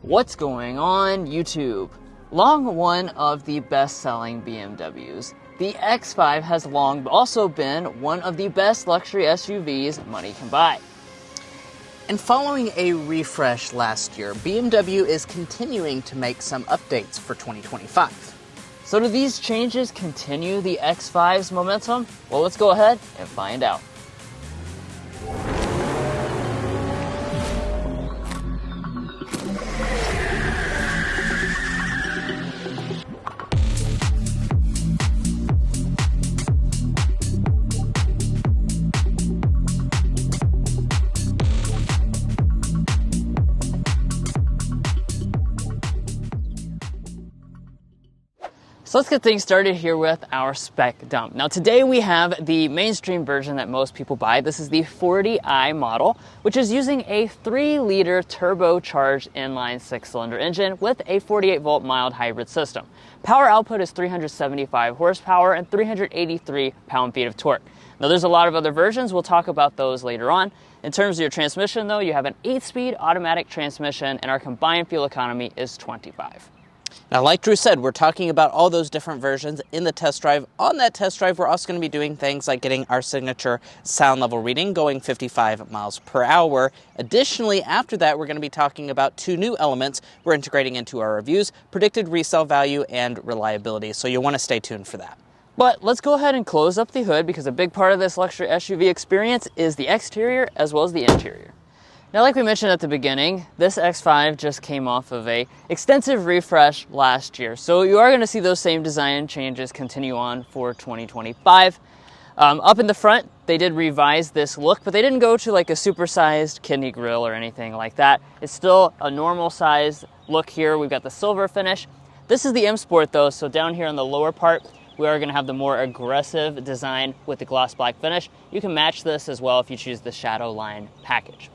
What's going on, YouTube? Long one of the best-selling BMWs, the X5 has long also been one of the best luxury SUVs money can buy. And following a refresh last year, BMW is continuing to make some updates for 2025. So do these changes continue the X5's momentum? Well, let's go ahead and find out. So let's get things started here with our spec dump. Now today we have the mainstream version that most people buy. This is the 40i model, which is using a 3-liter turbocharged inline 6-cylinder engine with a 48-volt mild hybrid system. Power output is 375 horsepower and 383 pound-feet of torque. Now there's a lot of other versions. We'll talk about those later on. In terms of your transmission though, you have an 8-speed automatic transmission and our combined fuel economy is 25. Now, like Drew said, we're talking about all those different versions in the test drive. On that test drive, we're also going to be doing things like getting our signature sound level reading going 55 miles per hour. Additionally, after that, we're going to be talking about 2 new elements we're integrating into our reviews, predicted resale value and reliability. So you'll want to stay tuned for that. But let's go ahead and close up the hood because a big part of this luxury SUV experience is the exterior as well as the interior. Now, like we mentioned at the beginning, this X5 just came off of an extensive refresh last year. So you are going to see those same design changes continue on for 2025. Up in the front, they did revise this look, but they didn't go to like a supersized kidney grille or anything like that. It's still a normal size look here. We've got the silver finish. This is the M Sport though, so down here on the lower part, we are going to have the more aggressive design with the gloss black finish. You can match this as well if you choose the Shadow Line package.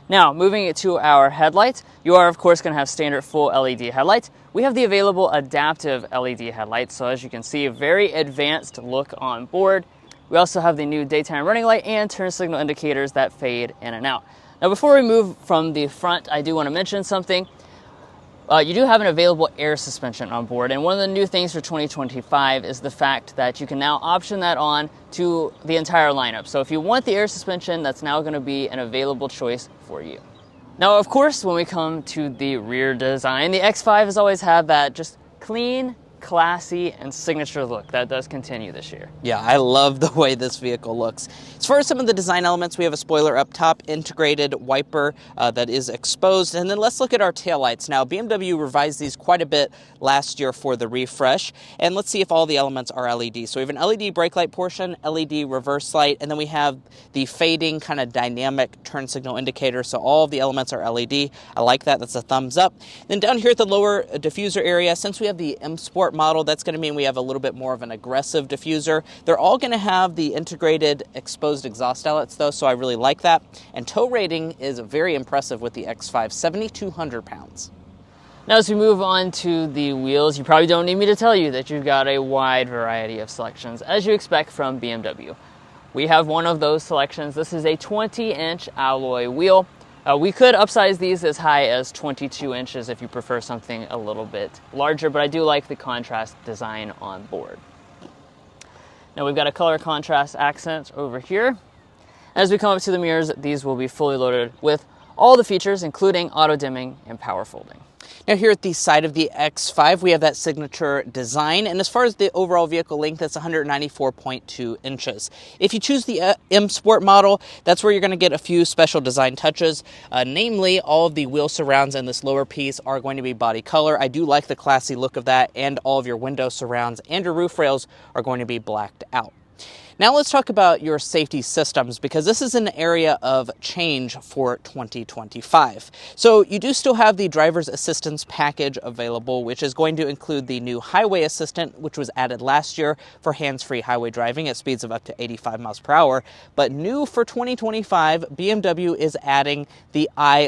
Now, moving it to our headlights, you are of course going to have standard full LED headlights. We have the available adaptive LED headlights, so as you can see, a very advanced look on board. We also have the new daytime running light and turn signal indicators that fade in and out. Now, before we move from the front, I do want to mention something. You do have an available air suspension on board, and one of the new things for 2025 is the fact that you can now option that on to the entire lineup. So if you want the air suspension, that's now going to be an available choice for you. Now, of course, when we come to the rear design, the X5 has always had that just clean, classy, and signature look. That does continue this year. Yeah, I love the way this vehicle looks. As far as some of the design elements, we have a spoiler up top, integrated wiper that is exposed, and then let's look at our taillights. Now, BMW revised these quite a bit last year for the refresh, and let's see if all the elements are LED. So we have an LED brake light portion, LED reverse light, and then we have the fading kind of dynamic turn signal indicator, so all of the elements are LED. I like that. That's a thumbs up. Then down here at the lower diffuser area, since we have the M Sport model, that's going to mean we have a little bit more of an aggressive diffuser. They're all going to have the integrated exposed exhaust outlets though, so I really like that. And tow rating is very impressive with the X5, 7,200 pounds. Now, as we move on to the wheels, you probably don't need me to tell you that you've got a wide variety of selections, as you expect from BMW. We have one of those selections. This is a 20-inch alloy wheel. We could upsize these as high as 22 inches if you prefer something a little bit larger, but I do like the contrast design on board. Now we've got a color contrast accent over here. As we come up to the mirrors, these will be fully loaded with all the features, including auto dimming and power folding. Now here at the side of the X5, we have that signature design, and as far as the overall vehicle length, it's 194.2 inches. If you choose the M Sport model, that's where you're going to get a few special design touches, namely all of the wheel surrounds in this lower piece are going to be body color. I do like the classy look of that, and all of your window surrounds and your roof rails are going to be blacked out. Now let's talk about your safety systems, because this is an area of change for 2025. So you do still have the driver's assistance package available, which is going to include the new highway assistant, which was added last year for hands-free highway driving at speeds of up to 85 miles per hour. But new for 2025, BMW is adding the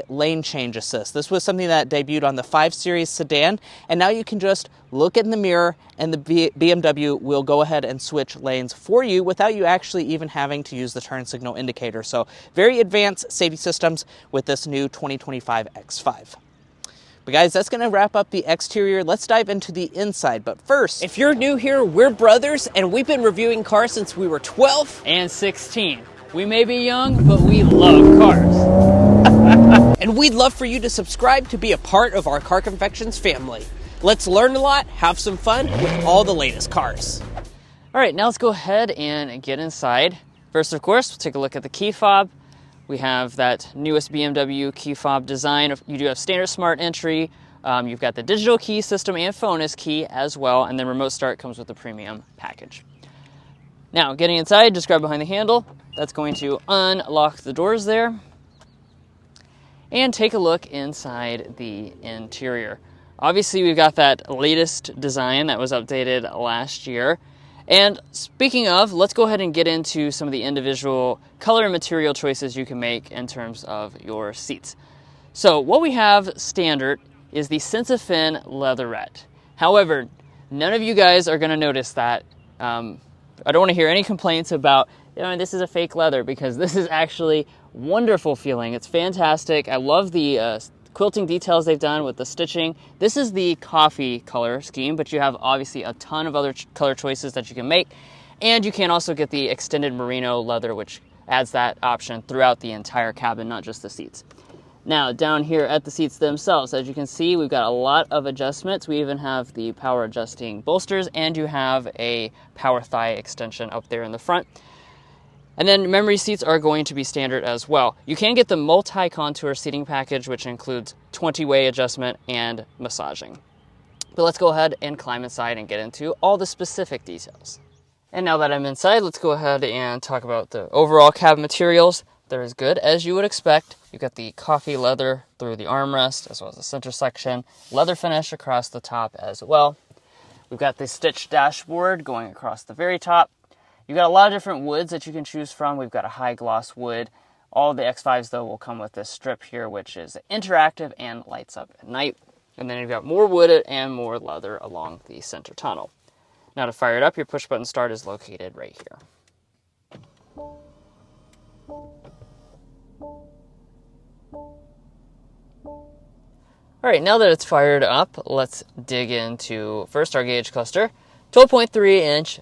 lane change assist. This was something that debuted on the 5 Series sedan, and now you can just look in the mirror and the BMW will go ahead and switch lanes for you without you actually even having to use the turn signal indicator. So very advanced safety systems with this new 2025 X5. But guys, that's going to wrap up the exterior. Let's dive into the inside. But first, if you're new here, we're brothers, and we've been reviewing cars since we were 12 and 16. We may be young, but we love cars. And we'd love for you to subscribe to be a part of our Car Confections family. Let's learn a lot, have some fun with all the latest cars. All right, now let's go ahead and get inside. First, of course, we'll take a look at the key fob. We have that newest BMW key fob design. You do have standard smart entry. You've got the digital key system and phone as key as well, and then remote start comes with the premium package. Now, getting inside, just grab behind the handle. That's going to unlock the doors there. And take a look inside the interior. Obviously, we've got that latest design that was updated last year. And speaking of, let's go ahead and get into some of the individual color and material choices you can make in terms of your seats. So what we have standard is the Sensafin leatherette. However, none of you guys are going to notice that. I don't want to hear any complaints about, this is a fake leather, because this is actually wonderful feeling. It's fantastic. I love the quilting details they've done with the stitching. This is the coffee color scheme, but you have obviously a ton of other color choices that you can make. And you can also get the extended merino leather, which adds that option throughout the entire cabin, not just the seats. Now, down here at the seats themselves, as you can see, we've got a lot of adjustments. We even have the power adjusting bolsters, and you have a power thigh extension up there in the front. And then memory seats are going to be standard as well. You can get the multi-contour seating package, which includes 20-way adjustment and massaging. But let's go ahead and climb inside and get into all the specific details. And now that I'm inside, let's go ahead and talk about the overall cabin materials. They're as good as you would expect. You've got the coffee leather through the armrest, as well as the center section, leather finish across the top as well. We've got the stitched dashboard going across the very top. You've got a lot of different woods that you can choose from. We've got a high gloss wood. All the X5s, though, will come with this strip here, which is interactive and lights up at night. And then you've got more wood and more leather along the center tunnel. Now to fire it up, your push button start is located right here. All right, now that it's fired up, let's dig into first our gauge cluster. 12.3-inch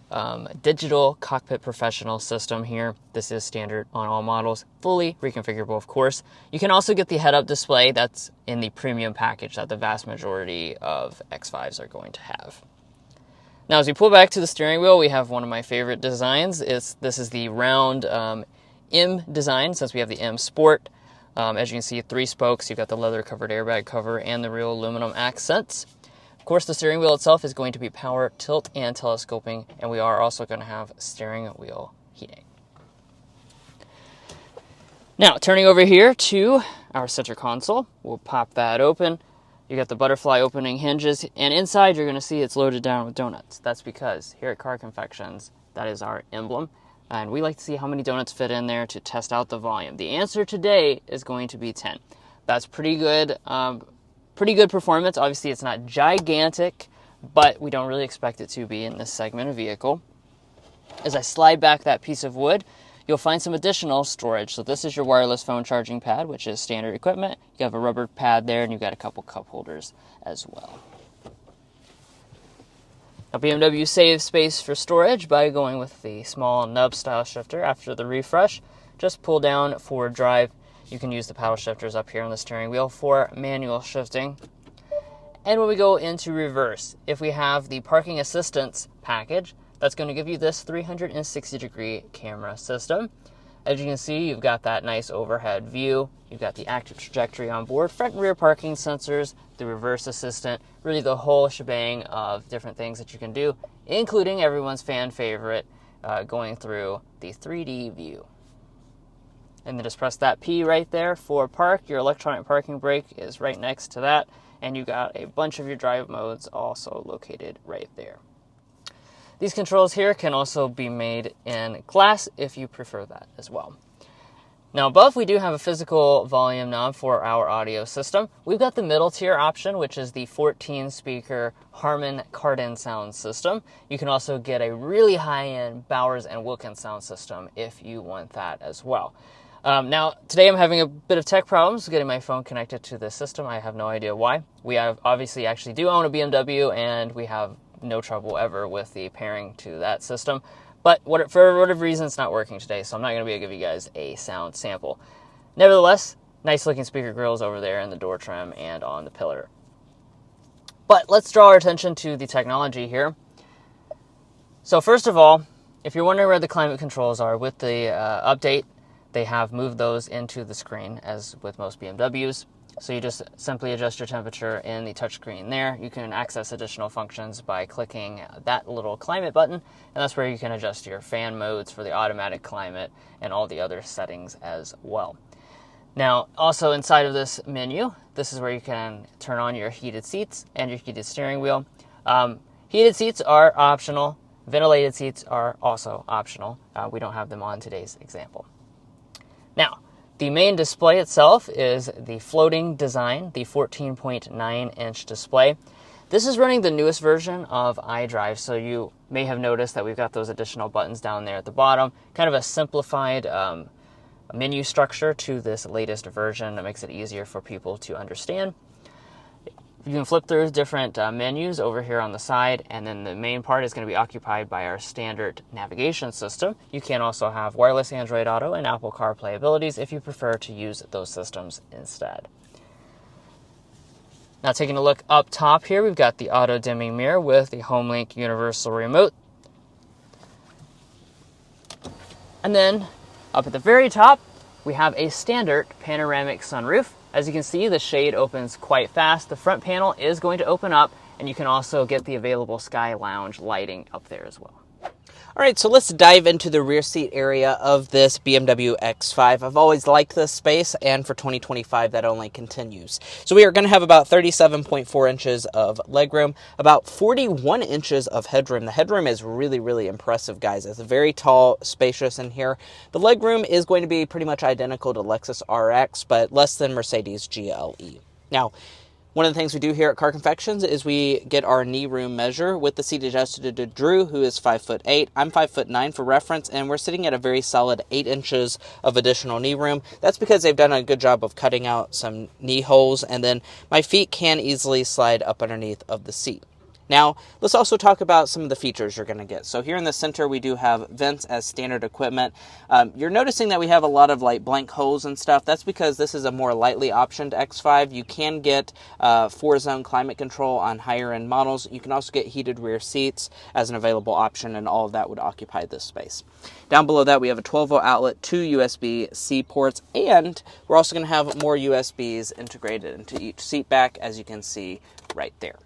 digital cockpit professional system here. This is standard on all models, fully reconfigurable, of course. You can also get the head-up display. That's in the premium package that the vast majority of X5s are going to have. Now, as we pull back to the steering wheel, we have one of my favorite designs. This is the round M design, since we have the M Sport. As you can see, 3 spokes. You've got the leather-covered airbag cover and the real aluminum accents. Of course, the steering wheel itself is going to be power, tilt, and telescoping, and we are also going to have steering wheel heating. Now, turning over here to our center console, we'll pop that open. You got the butterfly opening hinges, and inside you're going to see it's loaded down with donuts. That's because here at Car Confections, that is our emblem, and we like to see how many donuts fit in there to test out the volume. The answer today is going to be 10. That's pretty good. Pretty good performance. Obviously, it's not gigantic, but we don't really expect it to be in this segment of vehicle. As I slide back that piece of wood, you'll find some additional storage. So this is your wireless phone charging pad, which is standard equipment. You have a rubber pad there, and you've got a couple cup holders as well. Now, BMW saves space for storage by going with the small nub style shifter. After the refresh, just pull down forward drive. You can use the paddle shifters up here on the steering wheel for manual shifting. And when we go into reverse, if we have the parking assistance package, that's going to give you this 360-degree camera system. As you can see, you've got that nice overhead view. You've got the active trajectory on board, front and rear parking sensors, the reverse assistant, really the whole shebang of different things that you can do, including everyone's fan favorite, going through the 3D view. And then just press that P right there for park. Your electronic parking brake is right next to that. And you got a bunch of your drive modes also located right there. These controls here can also be made in glass if you prefer that as well. Now above, we do have a physical volume knob for our audio system. We've got the middle tier option, which is the 14-speaker Harman Kardon sound system. You can also get a really high-end Bowers & Wilkins sound system if you want that as well. Now, today I'm having a bit of tech problems getting my phone connected to this system. I have no idea why. We have obviously actually do own a BMW, and we have no trouble ever with the pairing to that system. But for whatever reason, it's not working today, so I'm not going to be able to give you guys a sound sample. Nevertheless, nice looking speaker grills over there in the door trim and on the pillar. But let's draw our attention to the technology here. So first of all, if you're wondering where the climate controls are, with the update, they have moved those into the screen, as with most BMWs. So you just simply adjust your temperature in the touchscreen there. You can access additional functions by clicking that little climate button, and that's where you can adjust your fan modes for the automatic climate and all the other settings as well. Now, also inside of this menu, this is where you can turn on your heated seats and your heated steering wheel. Heated seats are optional. Ventilated seats are also optional. We don't have them on today's example. Now, the main display itself is the floating design, the 14.9-inch display. This is running the newest version of iDrive, so you may have noticed that we've got those additional buttons down there at the bottom, kind of a simplified menu structure to this latest version that makes it easier for people to understand. You can flip through different menus over here on the side, and then the main part is going to be occupied by our standard navigation system. You can also have wireless Android Auto and Apple CarPlay abilities if you prefer to use those systems instead. Now, taking a look up top here, we've got the auto dimming mirror with the HomeLink universal remote. And then up at the very top, we have a standard panoramic sunroof. As you can see, the shade opens quite fast. The front panel is going to open up, and you can also get the available Sky Lounge lighting up there as well. All right, so let's dive into the rear seat area of this BMW X5. I've always liked this space, and for 2025, that only continues. So we are going to have about 37.4 inches of legroom, about 41 inches of headroom. The headroom is really, really impressive, guys. It's very tall, spacious in here. The legroom is going to be pretty much identical to Lexus RX, but less than Mercedes GLE. Now, one of the things we do here at Car Confections is we get our knee room measure with the seat adjusted to Drew, who is 5'8". I'm 5'9" for reference, and we're sitting at a very solid 8 inches of additional knee room. That's because they've done a good job of cutting out some knee holes, and then my feet can easily slide up underneath of the seat. Now, let's also talk about some of the features you're going to get. So here in the center, we do have vents as standard equipment. You're noticing that we have a lot of like blank holes and stuff. That's because this is a more lightly optioned X5. You can get 4-zone climate control on higher end models. You can also get heated rear seats as an available option, and all of that would occupy this space. Down below that, we have a 12-volt outlet, 2 USB-C ports, and we're also going to have more USBs integrated into each seat back, as you can see right there.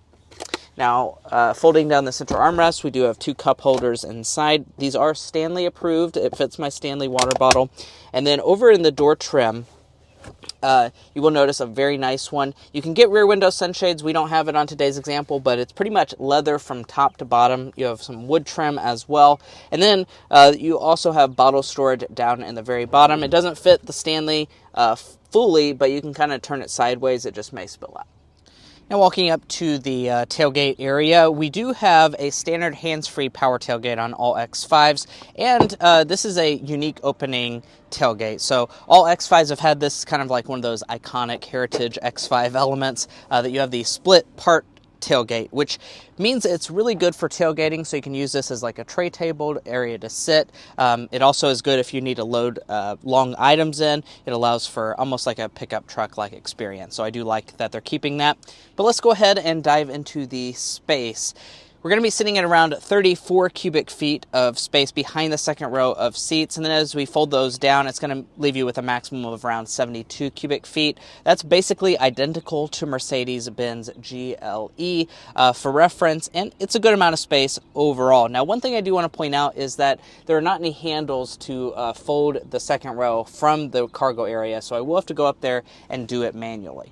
Now, folding down the center armrest, we do have 2 cup holders inside. These are Stanley approved. It fits my Stanley water bottle. And then over in the door trim, you will notice a very nice one. You can get rear window sunshades. We don't have it on today's example, but it's pretty much leather from top to bottom. You have some wood trim as well. And then you also have bottle storage down in the very bottom. It doesn't fit the Stanley fully, but you can kind of turn it sideways. It just may spill out. Now, walking up to the tailgate area, we do have a standard hands-free power tailgate on all X5s, and this is a unique opening tailgate. So all X5s have had this kind of like one of those iconic heritage X5 elements that you have the split part tailgate, which means it's really good for tailgating, so you can use this as like a tray table area to sit. It also is good if you need to load long items in. It allows for almost like a pickup truck like experience, so I do like that they're keeping that. But let's go ahead and dive into the space. We're going to be sitting at around 34 cubic feet of space behind the second row of seats, and then as we fold those down, it's going to leave you with a maximum of around 72 cubic feet. That's basically identical to Mercedes-Benz GLE for reference, and it's a good amount of space overall. Now, one thing I do want to point out is that there are not any handles to fold the second row from the cargo area, so I will have to go up there and do it manually.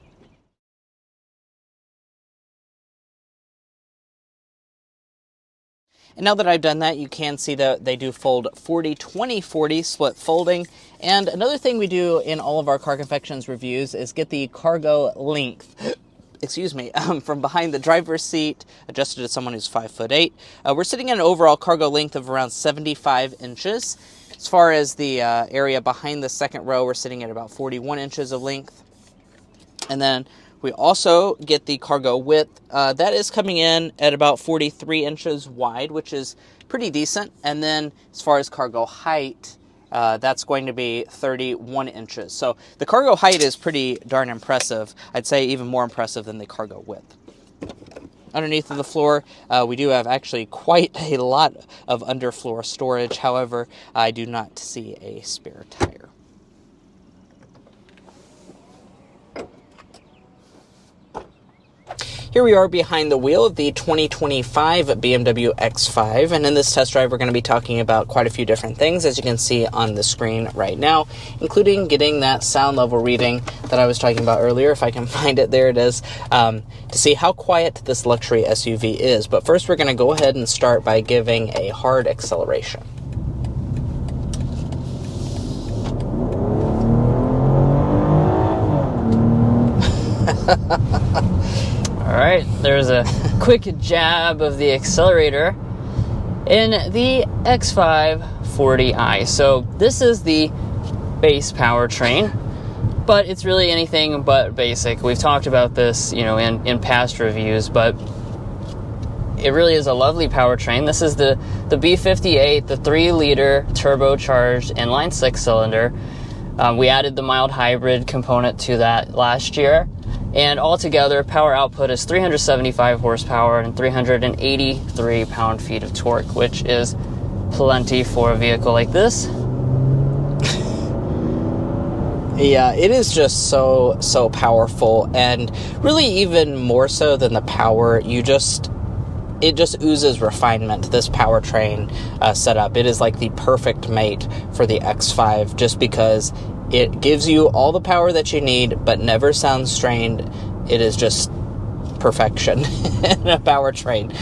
And now that I've done that, you can see that they do fold 40-20-40 split folding. And another thing we do in all of our Car Confections reviews is get the cargo length, from behind the driver's seat, adjusted to someone who's 5'8". We're sitting at an overall cargo length of around 75 inches. As far as the area behind the second row, we're sitting at about 41 inches of length. And then we also get the cargo width. That is coming in at about 43 inches wide, which is pretty decent. And then as far as cargo height, that's going to be 31 inches. So the cargo height is pretty darn impressive. I'd say even more impressive than the cargo width. Underneath the floor, we do have actually quite a lot of underfloor storage. However, I do not see a spare tire. Here we are behind the wheel of the 2025 BMW X5, and in this test drive we're going to be talking about quite a few different things, as you can see on the screen right now, including getting that sound level reading that I was talking about earlier, if I can find it. There it is, to see how quiet this luxury SUV is. But first we're going to go ahead and start by giving a hard acceleration. All right, there's a quick jab of the accelerator in the X5 40i. So this is the base powertrain, but it's really anything but basic. We've talked about this, in past reviews, but it really is a lovely powertrain. This is the B58, the 3-liter turbocharged inline 6-cylinder. We added the mild hybrid component to that last year. And altogether, power output is 375 horsepower and 383 pound-feet of torque, which is plenty for a vehicle like this. Yeah, it is just so powerful, and really even more so than the power, it just oozes refinement, this powertrain setup. It is like the perfect mate for the X5, just because it gives you all the power that you need, but never sounds strained. It is just perfection in a powertrain.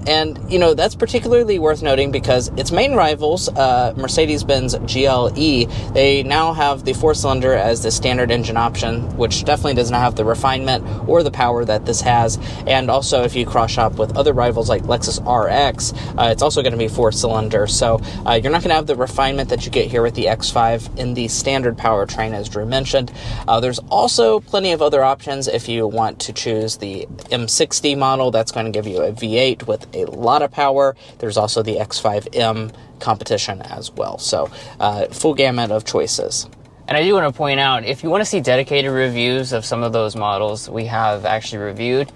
And, that's particularly worth noting because its main rivals, Mercedes-Benz GLE, they now have the 4-cylinder as the standard engine option, which definitely does not have the refinement or the power that this has. And also, if you cross-shop with other rivals like Lexus RX, it's also going to be 4-cylinder. So you're not going to have the refinement that you get here with the X5 in the standard powertrain, as Drew mentioned. There's also plenty of other options if you want to choose the M60 model. That's going to give you a V8 with a lot of power. There's also the X5M competition as well. So full gamut of choices. And I do want to point out, if you want to see dedicated reviews of some of those models, we have actually reviewed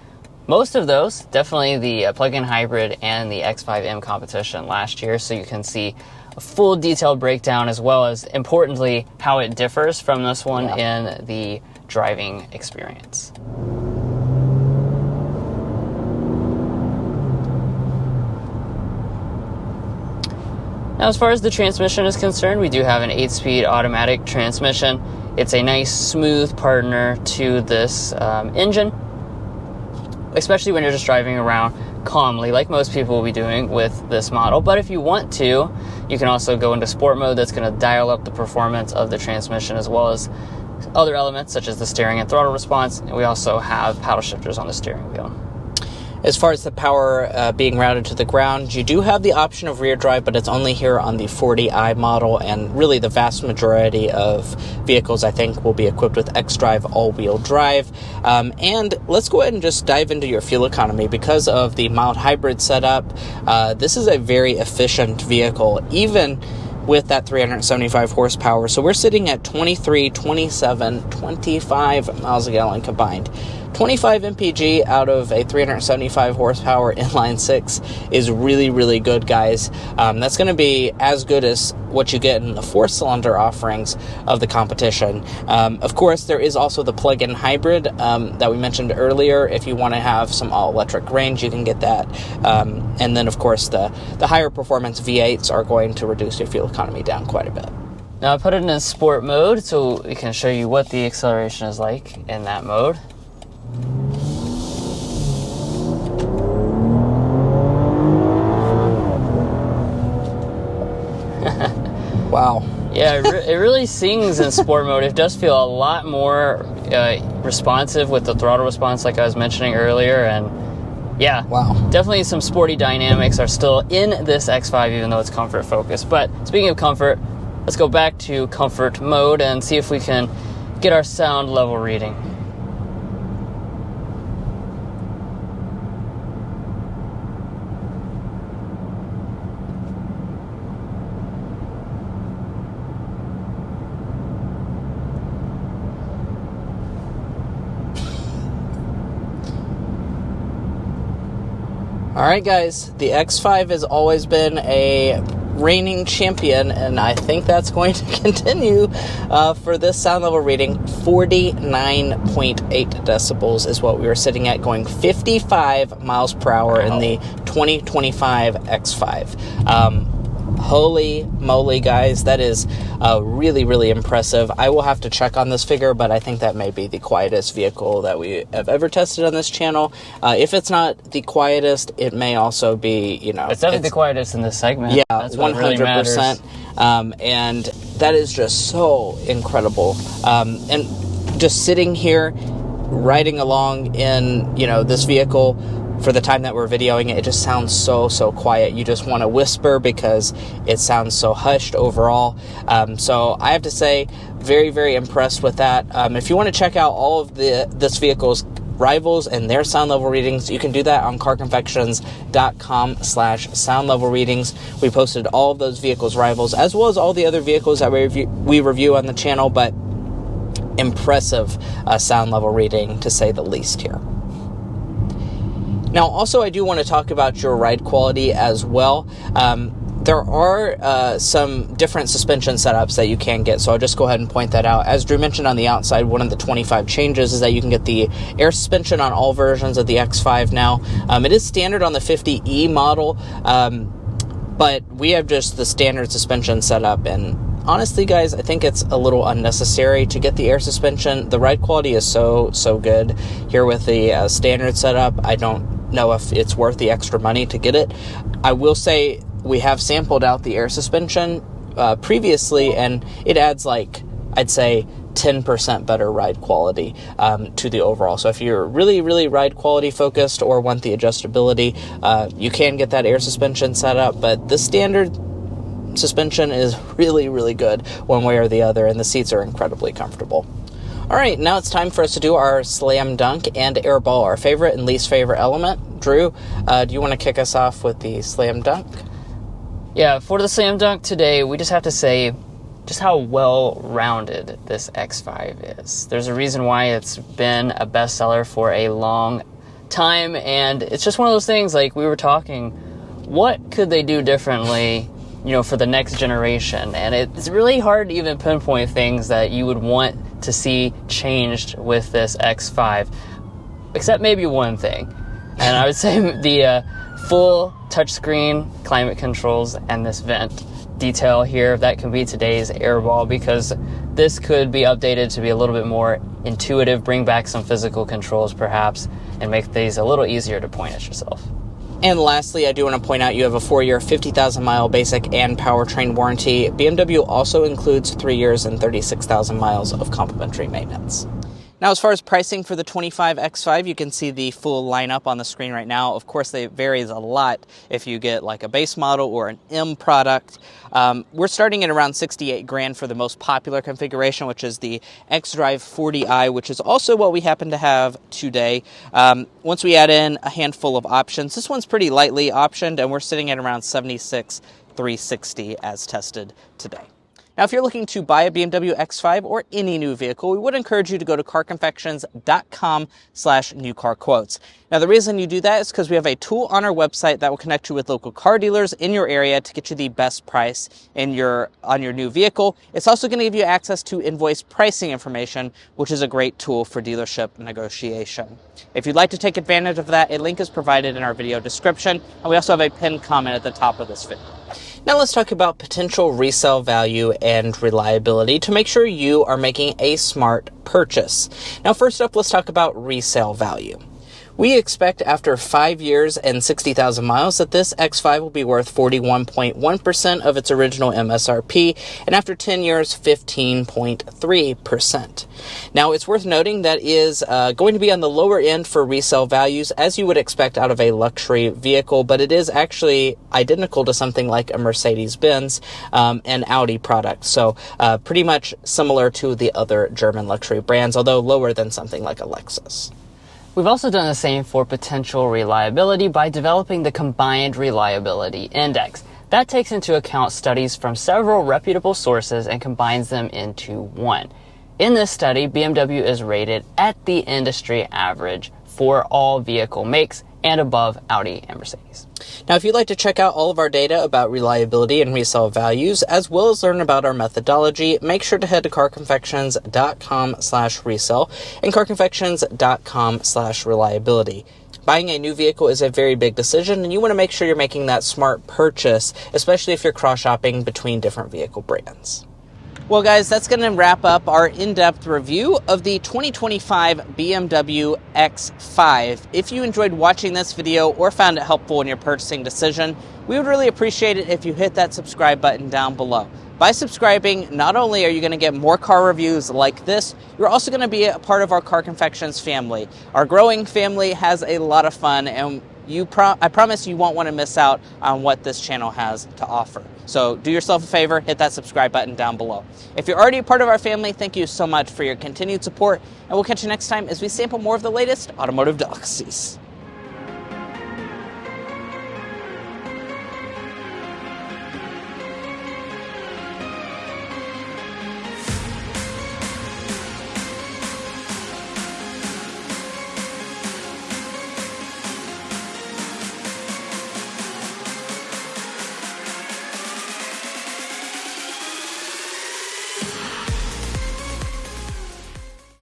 most of those, definitely the plug-in hybrid and the X5M competition last year, so you can see a full detailed breakdown, as well as, importantly, how it differs from this one in the driving experience. Now, as far as the transmission is concerned, we do have an 8-speed automatic transmission. It's a nice, smooth partner to this engine, especially when you're just driving around calmly, like most people will be doing with this model. But if you want to, you can also go into sport mode. That's going to dial up the performance of the transmission, as well as other elements such as the steering and throttle response. And we also have paddle shifters on the steering wheel. As far as the power being routed to the ground, you do have the option of rear drive, but it's only here on the 40i model, and really the vast majority of vehicles, I think, will be equipped with xDrive all-wheel drive. And let's go ahead and just dive into your fuel economy. Because of the mild hybrid setup, this is a very efficient vehicle, even with that 375 horsepower. So we're sitting at 23, 27, 25 miles a gallon combined. 25 mpg out of a 375 horsepower inline 6 is really, really good, guys. That's going to be as good as what you get in the 4-cylinder offerings of the competition. Of course, there is also the plug-in hybrid that we mentioned earlier. If you want to have some all-electric range, you can get that. And then, of course, the higher performance V8s are going to reduce your fuel economy down quite a bit. Now, I put it in sport mode so we can show you what the acceleration is like in that mode. Wow. Yeah, it really sings in sport mode. It does feel a lot more responsive with the throttle response, like I was mentioning earlier, and Yeah. Wow. Definitely some sporty dynamics are still in this X5, even though it's comfort focused. But speaking of comfort, let's go back to comfort mode and see if we can get our sound level reading. All right, guys, the X5 has always been a reigning champion, and I think that's going to continue for this sound level reading. 49.8 decibels is what we were sitting at, going 55 miles per hour in the 2025 X5. Holy moly, guys, that is really, really impressive. I will have to check on this figure, but I think that may be the quietest vehicle that we have ever tested on this channel. If it's not the quietest, it may also be, you know... It's definitely the quietest in this segment. Yeah, that's 100%. And that is just so incredible. And just sitting here, riding along in, you know, this vehicle... For the time that we're videoing it, it just sounds so quiet. You just want to whisper because it sounds so hushed overall. So I have to say, very, very impressed with that. If you want to check out all of this vehicle's rivals and their sound level readings, you can do that on carconfections.com/sound level readings. We posted all of those vehicles' rivals, as well as all the other vehicles that we review on the channel, but impressive sound level reading, to say the least here. Now, also, I do want to talk about your ride quality as well. There are some different suspension setups that you can get, so I'll just go ahead and point that out. As Drew mentioned on the outside, one of the 25 changes is that you can get the air suspension on all versions of the X5 now. It is standard on the 50E model, but we have just the standard suspension setup, and honestly, guys, I think it's a little unnecessary to get the air suspension. The ride quality is so good here with the standard setup. I don't know if it's worth the extra money to get it. I will say we have sampled out the air suspension previously, and it adds, like, I'd say 10% better ride quality to the overall. So if you're really ride quality focused or want the adjustability, you can get that air suspension set up, but the standard suspension is really good one way or the other, and the seats are incredibly comfortable. All right, now it's time for us to do our slam dunk and airball, our favorite and least favorite element. Drew, do you want to kick us off with the slam dunk? Yeah, for the slam dunk today, we just have to say just how well-rounded this X5 is. There's a reason why it's been a bestseller for a long time, and it's just one of those things, like we were talking, what could they do differently, you know, for the next generation? And it's really hard to even pinpoint things that you would want to see changed with this X5, except maybe one thing. And I would say the full touchscreen climate controls and this vent detail here, that can be today's airball, because this could be updated to be a little bit more intuitive, bring back some physical controls perhaps, and make these a little easier to point at yourself. And lastly, I do want to point out you have a 4-year, 50,000-mile basic and powertrain warranty. BMW also includes 3 years and 36,000 miles of complimentary maintenance. Now, as far as pricing for the 25 X5, you can see the full lineup on the screen right now. Of course, it varies a lot if you get like a base model or an M product. We're starting at around 68 grand for the most popular configuration, which is the xDrive 40i, which is also what we happen to have today. Once we add in a handful of options, this one's pretty lightly optioned, and we're sitting at around 76,360 as tested today. Now, if you're looking to buy a BMW X5 or any new vehicle, we would encourage you to go to carconfections.com/newcarquotes. Now, the reason you do that is because we have a tool on our website that will connect you with local car dealers in your area to get you the best price on your new vehicle. It's also going to give you access to invoice pricing information, which is a great tool for dealership negotiation. If you'd like to take advantage of that, a link is provided in our video description, and we also have a pinned comment at the top of this video. Now let's talk about potential resale value and reliability to make sure you are making a smart purchase. Now, first up, let's talk about resale value. We expect after 5 years and 60,000 miles that this X5 will be worth 41.1% of its original MSRP, and after 10 years, 15.3%. Now, it's worth noting that is going to be on the lower end for resale values, as you would expect out of a luxury vehicle, but it is actually identical to something like a Mercedes-Benz and Audi product. So pretty much similar to the other German luxury brands, although lower than something like a Lexus. We've also done the same for potential reliability by developing the Combined Reliability Index. That takes into account studies from several reputable sources and combines them into one. In this study, BMW is rated at the industry average for all vehicle makes and above Audi and Mercedes. Now, if you'd like to check out all of our data about reliability and resale values, as well as learn about our methodology, make sure to head to carconfections.com/resale and carconfections.com/reliability. Buying a new vehicle is a very big decision, and you want to make sure you're making that smart purchase, especially if you're cross-shopping between different vehicle brands. Well, guys, that's going to wrap up our in-depth review of the 2025 BMW X5. If you enjoyed watching this video or found it helpful in your purchasing decision, we would really appreciate it if you hit that subscribe button down below. By subscribing, not only are you going to get more car reviews like this, you're also going to be a part of our Car Confections family. Our growing family has a lot of fun, and I promise you won't want to miss out on what this channel has to offer. So do yourself a favor, hit that subscribe button down below. If you're already a part of our family, thank you so much for your continued support, and we'll catch you next time as we sample more of the latest automotive delicacies.